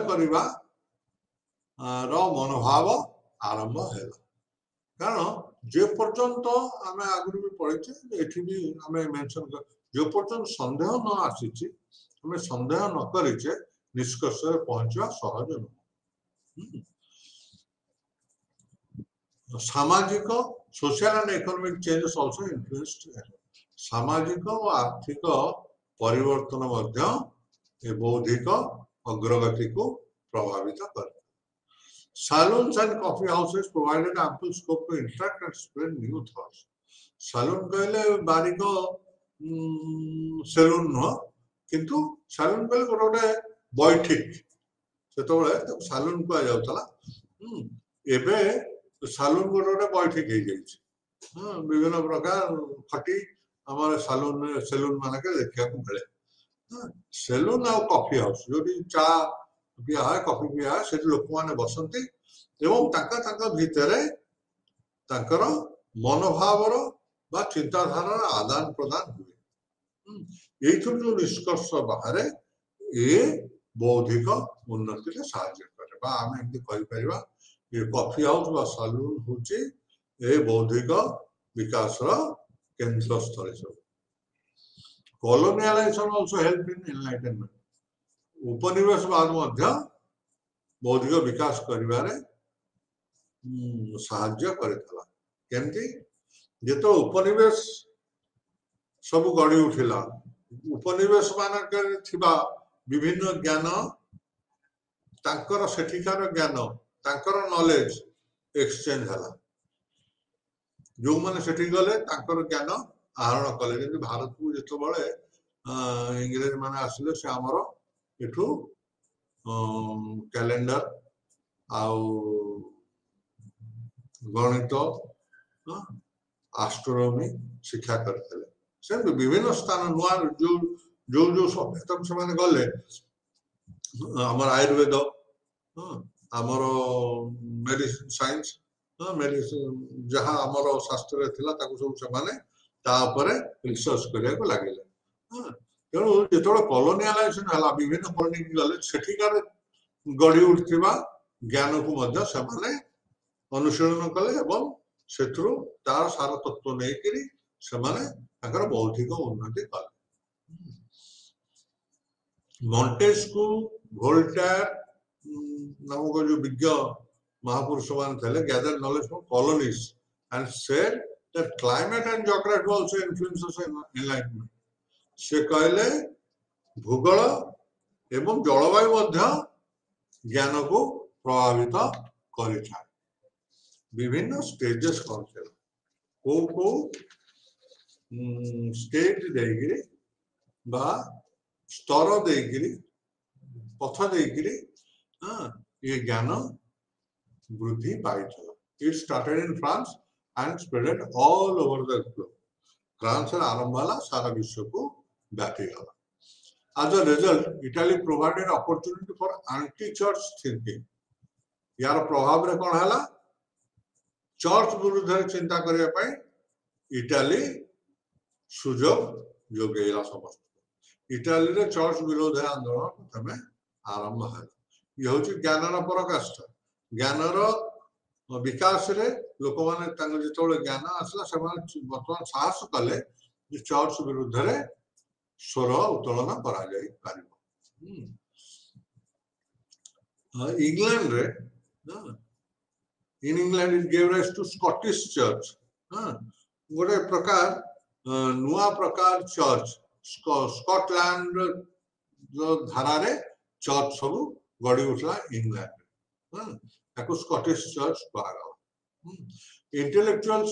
करवा मनोभाव आरंभ है कारण जे पर्यंत आम आगु भी पढ़े ये भी आम मेंशन कर जो पर्यंत संदेह न आसी आम संदेह न करेचे निष्कर्ष पहुंचा सहज नुह सामाजिक social and economic changes also influenced सामाजिक और आर्थिक परिवर्तन मध्य बौद्धिक अग्रगति को प्रभावित करे Saloons and coffee houses provided ample scope to interact and spread new thoughts. Saloon कहले बारिक सैलून न किंतु सैलून कहले गोटे बैठक से सैलून को जाउतला एबे सैलून गोटे बैठक हो जाइए विभिन्न प्रकार खटी हमारे सैलून मानक देखा मिले सैलून आ कॉफी हाउस जो चा पिया है कॉफी पिया है से लोक मैंने बसती भितर मनोभावर बा चिंताधार आदान प्रदान हुए जो निष्कर्ष बाहर ये बौद्धिक उन्नति साहाय्य करे आम ये कॉफी हाउस बा सैलून होची ए बौद्धिक विकास केंद्र स्थल सब कॉलोनियलाइजेशन आल्सो हेल्प इन एनलाइटनमेंट उपनिवेशवाद मध्य बौद्धिक विकास करिवारे साहाय्य करथला केमती जेतो उपनिवेश सब गड़ी उठिला उपनिवेश मानकर थिबा विभिन्न ज्ञान तांकर सेठिकार ज्ञान तांकर नॉलेज एक्सचेंज हला जो माने सेठी गले तांकर ज्ञान आहरण कले जेंति भारत को जेतो बळे इंग्रज माने आसले से हमरो एठू कैलेंडर आउ गणित एस्ट्रोनॉमी शिक्षा करते से विभिन्न स्थान नुआ जो जो जो सभ्यता से माने गले हमर आयुर्वेद हमर मेडिसिन साइंस मेडिसिन जहां हमर शास्त्र थिला ताको सब से माने ता ऊपर रिसर्च करिया को लागले तेणु जो कॉलोनियलाइजेशन है विभिन्न कॉलोनी गले सेठिकार गढ़ी उठा ज्ञान को मध्य से अनुशीलन कले एवं सेथुरु तार सार तत्व नहीं से बौद्धिक उन्नति कले मॉन्टेस्क्यू वोल्टेयर नामक जो विज्ञ महापुरुष मान थे gather knowledge from colonies and share that climate and geography also influences enlightenment. से कहले भूगोल एवं जलवायु मध्य ज्ञान को प्रभावित करिଥାଏ। विभिन्न स्टेजेस कौन से को स्टेज देगिरी बा स्तर देगिरी पथ देगिरी ये ज्ञान वृद्धि पाई था। It started in France and spread all over the globe. France रे आरंभ होला सारा विश्व को व्यापी गला। As a result, Italy provided opportunity for anti-church thinking. यार प्रभाव रे कौन हला चर्च विरुद्ध चिंता करिया पई इटाली सुजोग जोगेला समस्त। इटाली रे चर्च विरोध आंदोलन प्रथमे आरंभ होला। ये होची ज्ञानर प्रकाष्ठ। ज्ञानर विकास रे लोक माने तांग जेतोले ज्ञान आसला से वर्तमान साहस कले जे चर्च विरुद्ध रे स्वर उत्तोलन करा जाई पारिबो। इंग्लैंड रे in England it gave rise to Scottish church. गोटे प्रकार नुआ प्रकार चर्च स्कॉटलैंड जो धारा रे चर्च सब गड़ी उठला इंग्लैंड ताको स्कॉटिश चर्च कहा। Intellectuals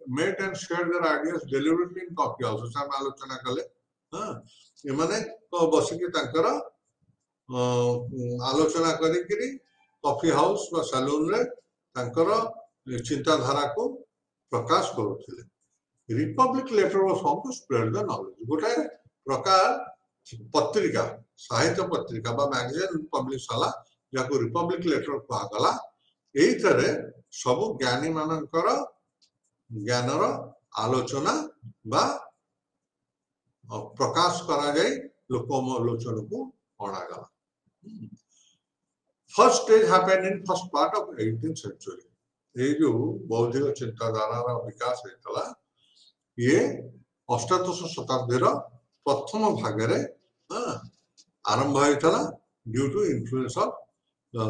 met and shared their ideas deliberately in coffee houses. हम आलोचना कले ये माने तो बसिके तांकर आलोचना करिकरी कॉफी हाउस व सैलून रे तांकर चिंताधारा को प्रकाश करुथिले। Republic letter was form to spread the knowledge. गोटे प्रकार पत्रिका साहित्य पत्रिका बा मैगजीन पब्लिश होला जाको रिपब्लिक लेटर कहा गला। एई तरे सब ज्ञानी मानकर ज्ञानर आलोचना बा प्रकाश करा जाय लोकमोलोचन को अणा गला। First stage happened in first part of 18th century. ये जो बौद्धिक चिंताधारा रा विकास हेतला ये अष्टादश शताब्दी रा प्रथम भाग रे आरंभ हेतला due to influence of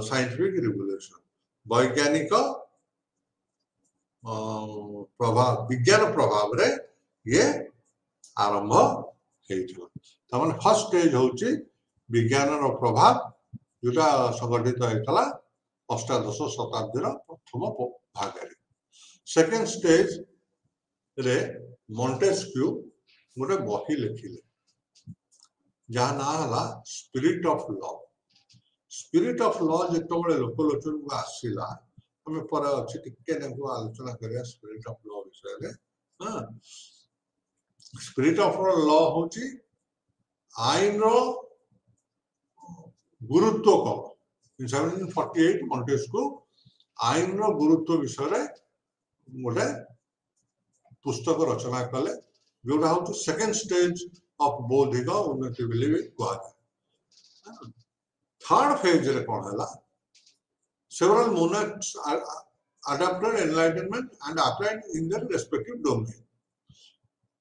scientific revolution. वैज्ञानिक प्रभाव विज्ञान प्रभाव रे ये आरंभ हेतला। तमन फर्स्ट स्टेज होची विज्ञान रो प्रभाव जोटा संगठित होता अष्टादश शताब्दी प्रथम भाग। सेकेंड स्टेज रे मॉन्टेस्क्यू गोटे बही लिखिले जहाँ ना हला spirit of law. Spirit of law जितबले लोकलोचन को आसीला हमें पर अछि टिके नेको आलोचना करिया स्पिरिट ऑफ लॉ विषय रे। स्पिरिट ऑफ लॉ होची आईन रो गुरुत्व कौन। In 1748 मॉन्टेस्क्यू आईन रो गुरुत्व विषय रे गोटे पुस्तक रचना कले जोटा हो सेकेंड स्टेज ऑफ बौद्धिक उन्नति बोली भी कहा। थर्ड फेज रे कौन हला several monarchs adopted enlightenment and applied in their respective domain.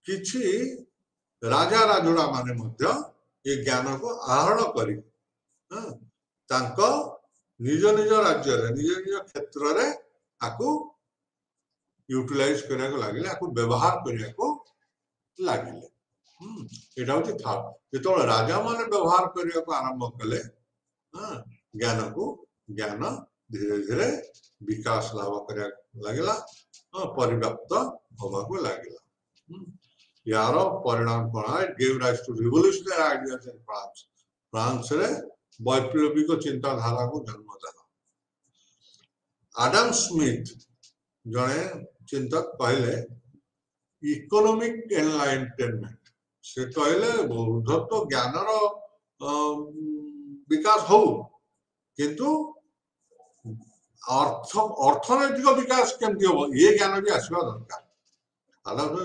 किछि राजा राजुड़ा माने मध्य ये ज्ञान को आहरण करी तांको निज निज राज्य रे निज निज क्षेत्र रे आकु यूटिलाइज करिया को लागिले आकु व्यवहार करिया को लागिले। एटा होची था जेतो राजा माने व्यवहार करिया को आरंभ कले ज्ञान को ज्ञान धीरे धीरे विकास लाभ करिया लागिला परिव्याप्त होबा को लागिला। यार परिणाम कोन है give rise to revolutionary ideas in France. France रे वैप्लविक चिंताधारा को जन्म देला। आडम स्मिथ जने चिंतक कहले इकोनॉमिक एनलाइटनमेंट से कहले बौद्धत्व ज्ञानर विकास हो किंतु अर्थनैतिक विकास केमती हो ये ज्ञान भी आसवा दरकार। आडम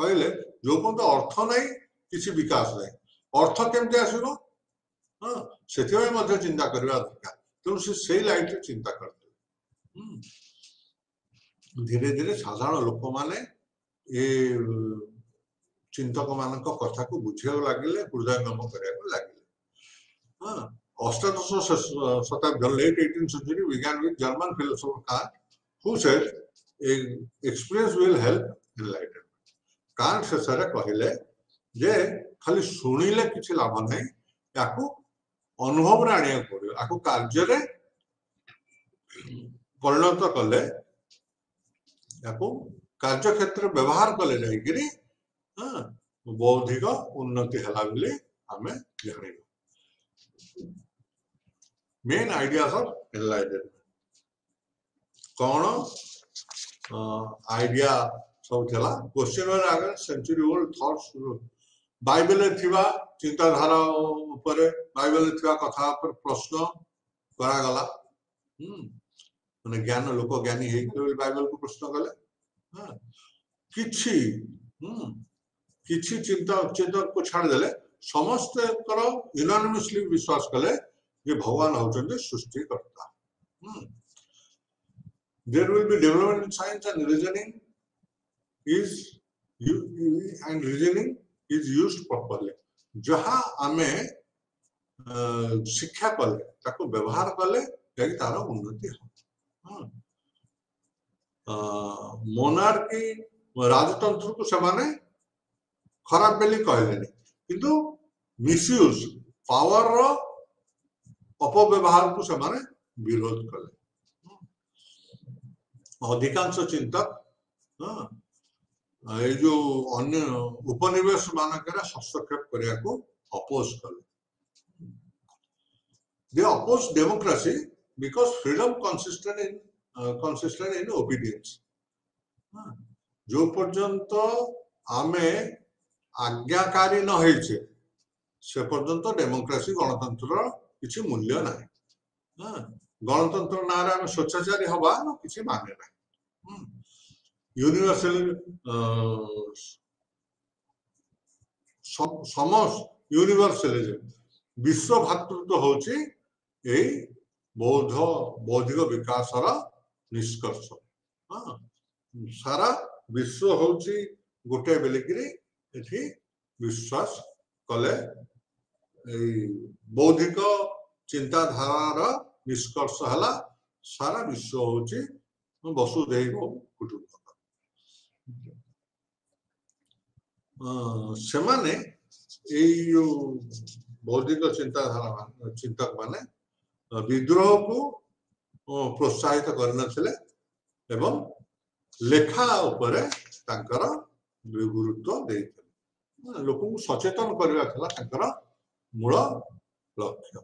कहले जो पर्यंत अर्थ नहीं किसी विकास नहीं अर्थ केमती आसो से चिंता करवा दरकार। तेणु से लाइट चिंता करते धीरे धीरे साधारण लोक माने ये चिंतक मान कथा को बुझा लगे हृदयंगम करने लगे। अष्टादश शताब्दी late 18th century began with German philosopher Kant who said experience will help enlightenment. Kant शेषरे कहले जे खाली शुणिले किसी लाभ नहीं याकू अनुभव रे आनिया पड़ियो याकू कार्य रे परिणत कले याकू कार्य क्षेत्र व्यवहार कले जाइकरी बौद्धिक उन्नति हला बिले हमें जानिबा मेन आइडियाज ऑफ एनलाइटनमेंट कौन आइडिया सब थला क्वेश्चन वर आगे सेंचुरी ओल्ड थॉट्स बाइबल थिबा चिंताधारा ऊपर बाइबल थिबा कथा पर प्रश्न करा गला माने ज्ञान लोक ज्ञानी हे बाइबल को प्रश्न कले हां किछि किछि चिंता चिंतक को छाड़ देले समस्त कर यूनानिमसली विश्वास कले जे भगवान होचंदे सृष्टि करता there will be development in science and reasoning is used properly जहां हमें शिक्षा कले ताको व्यवहार कले जाकी तार उन्नति हो मोनार्की राजतंत्र को समाने खराब बेली कहले किंतु मिसयूज पावर रो अपव्यवहार को समाने विरोध कले अधिकांश चिंतक ये जो अन्य उपनिवेश मानक हस्तक्षेप करने को अपोज कले they oppose democracy because freedom consistent in obedience जो पर्यंत आमे आज्ञाकारी न होइछे से पर्यंत डेमोक्रेसी गणतंत्र किसी मूल्य ना गणतंत्र नारे आम स्वेच्छाचारी हवा किसी माने ना यूनिवर्सल समस्त यूनिवर्सलिज्म विश्व भातृत्व होची ए बौद्धिक विकास निष्कर्ष सारा विश्व होची गोटे बेलिकी एठी विश्वास कले बौद्धिक चिंताधारा निष्कर्ष हला सारा विश्व होची वसुधैव कुटुंबकम सेमाने एई बौद्धिक चिंताधारा चिंतक माने विद्रोह को प्रोत्साहित करनथिले एवं लेखा उपरे तांकर गुरुत्व देइथिले लोक को सचेतन करबा थला तांकर मूल लक्ष्य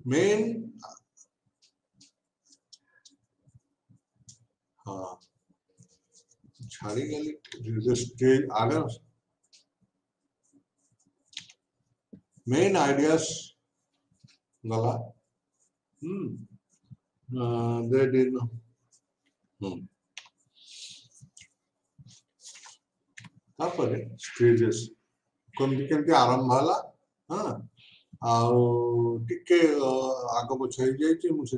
मेन हाँ छाड़ी गली स्टेज आगे मेन आइडियाज गला दे डिड तापर स्टेजेस कमती केमती आरंभ हला हाँ आउ टिके आग पछ हो जाइए मुझे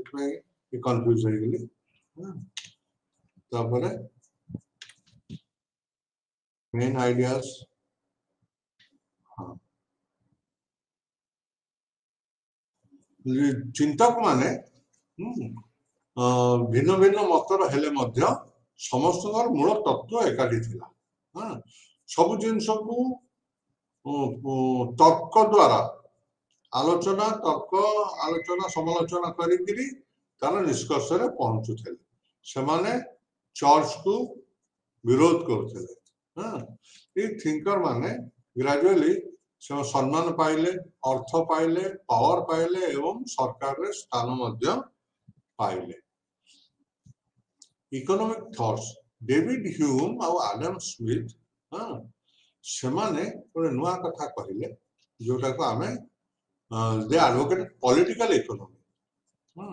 कन्फ्यूज हो गली तापर मेन आइडियाज हाँ चिंतक माने भिन्न भिन्न मतर हेले मध्य समस्त मूल तत्व एकाठी थिला हाँ सब जिनस को तर्क द्वारा आलोचना तर्क आलोचना समालोचना करी तार निष्कर्ष रे पहुंचुथे से माने चर्च को विरोध करथिले हां ए थिंकर माने ग्रेजुअली से सम्मान पाइले अर्थ पाइले पावर पाइले एवं सरकार रे स्थान मध्य पाइले इकोनॉमिक थॉट्स डेविड ह्यूम और एडम स्मिथ हां से माने गोटे नुआ कथा कहले जोटा को आमे दे एडवोकेट पॉलिटिकल इकोनॉमी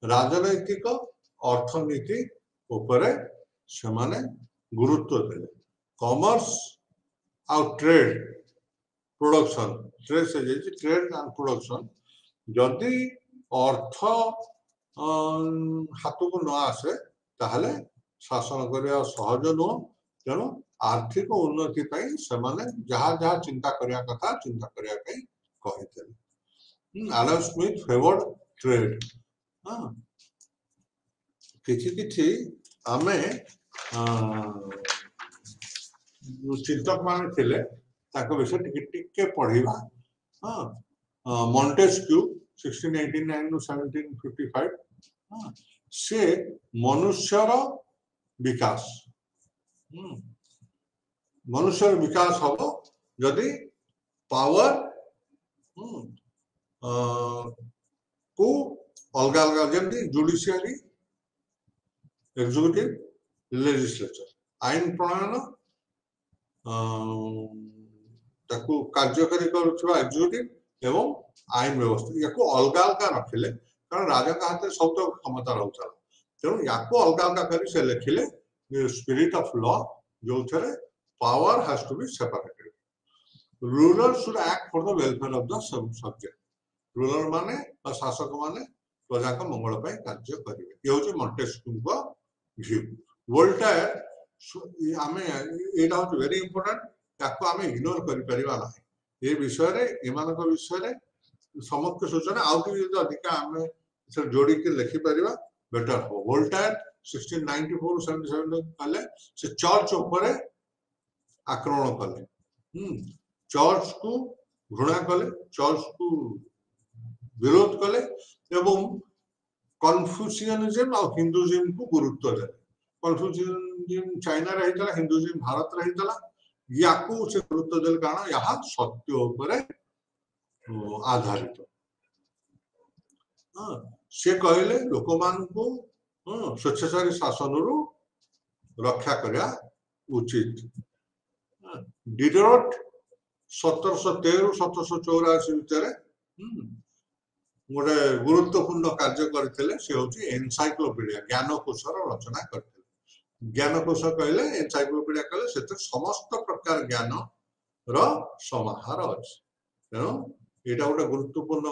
राजनैतिक अर्थनीति उपरे से माने गुरुत्व देले कॉमर्स और ट्रेड प्रोडक्शन ट्रेड से जे ट्रेड एंड प्रोडक्शन जदि अर्थ हाथ को न आसे ताहले शासन करिया सहज नुह तेणु आर्थिक उन्नति जहाँ जहाँ चिंता करिया कथा चिंता करिया कही Adam Smith favored trade. किछि किछि आमे चिंतक मान थिले ताको विषय टिके पढ़िबा मॉन्टेस्क्यू 1689 to 1755 से मनुष्यर विकास मनुष्यर विकास हम जदि पावर को अलग अलग जमी जुडिशियरी एग्जीक्यूटिव लेजिस्लेचर आईन प्रणयन ताकू कार्यकारी करुवा एग्जीक्यूटिव एवं आईन व्यवस्था या अलग अलग रखिले कारण राजा का हाथ सब तो क्षमता रोचा तेणु या अलग अलग कर से लिखिले स्पिरिट ऑफ लॉ जो थे power has to be separated ruler should act for the welfare of the subject ruler माने शासक माने प्रजा का मंगल पाई कार्य करिवे ये होची मॉन्टेस्क्यू को व्यू वोल्टेयर आमे एटा होची वेरी इंपोर्टेंट ताको आमे इग्नोर करि परिबा ना ये विषय रे एमान को विषय रे समस्त सूचना आउ कि अधिक आमे से जोड़ी के लिखि परिबा बेटर हो वोल्टेयर 1694 77 कले से चर्च ऊपर आक्रमण कले चर्च को घृणा कले चर्च को विरोध कले एवं कन्फ्यूशियनिज्म और हिंदुइज्म को गुरुत्व दे कन्फ्यूशियनिज्म चाइना रहितला हिंदुइज्म भारत रहितला याकू से गुरुत्व दे कारण यह सत्य ऊपर आधारित से कहले लोक मान को स्वेच्छाचारी शासन रु रक्षा करिया उचित डिडरट 1713 1784 भितर गोटे गुरुत्वपूर्ण कार्य करते से हूँ एनसाइक्लोपीडिया ज्ञानकोशर रचना करते ज्ञानकोश कहले एनसाइक्लोपीडिया कहले से समस्त प्रकार ज्ञान समाहार अच्छे तेणु यहाँ गोटे गुरुत्वपूर्ण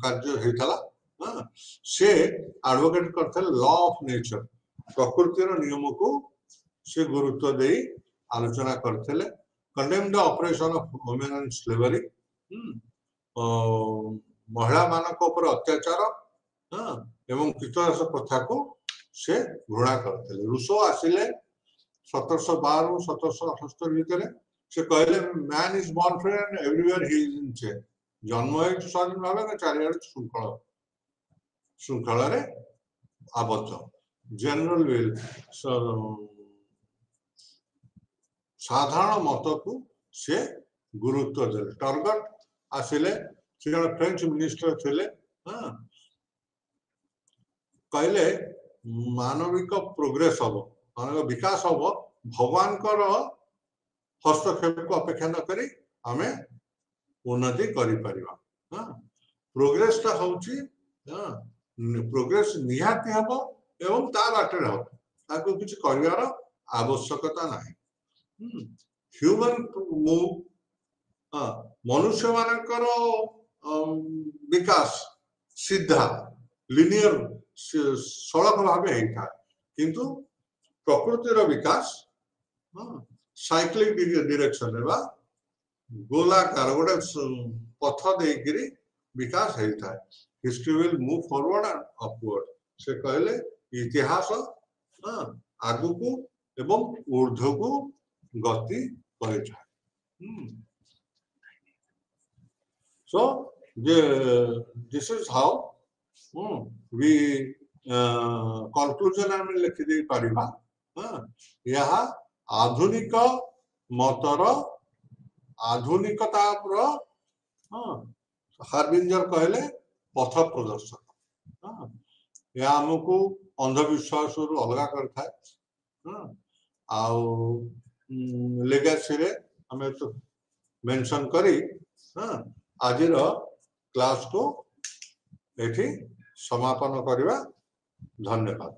कार्य होता से एडवोकेट करते लॉ ऑफ नेचर प्रकृतिर नियम को से गुरुत्व दे आलोचना करते condemn the operation of women and slavery महिला मानक ऊपर अत्याचार एवं कृतदास प्रथा को से घृणा करते रूसो आसिले 1712 1778 भितर से कहले man is born free and everywhere he is in chain जन्म है स्वाधीन भाव चारिआड श्रृंखला रे आबद्ध जनरल विल साधारण मत को से गुरुत्व दे टर्गट आसिले से जन फ्रेंच मिनिस्टर थे कहले मानविक प्रोग्रेस हम मानविक विकास हम भगवान हस्तक्षेप को अपेक्षा न करी आमे उन्नति करि परिबा प्रोग्रेस ता होची प्रोग्रेस निहाती हम एवं ता बाटे हम ताको किछ करिवार आवश्यकता नाही ह्यूमन मूव मनुष्य मानकर विकास सीधा लिनियर सड़क भाव होता किंतु प्रकृतिर विकास साइक्लिक डायरेक्शन गोलाकार गोटे पथ देकरी विकास होता है history will move forward and upward से कहले इतिहास आगु को एवं ऊर्ध्व को गति करे so this is how we conclusion आम लिखि दे परिबा यह आधुनिक मतर आधुनिकता हार्बिंजर कहले पथ प्रदर्शक यह आमको अंधविश्वास अलग करता है लेगेसी रे हमें तो मेंशन करी आज क्लास को एठी समापन करवा धन्यवाद।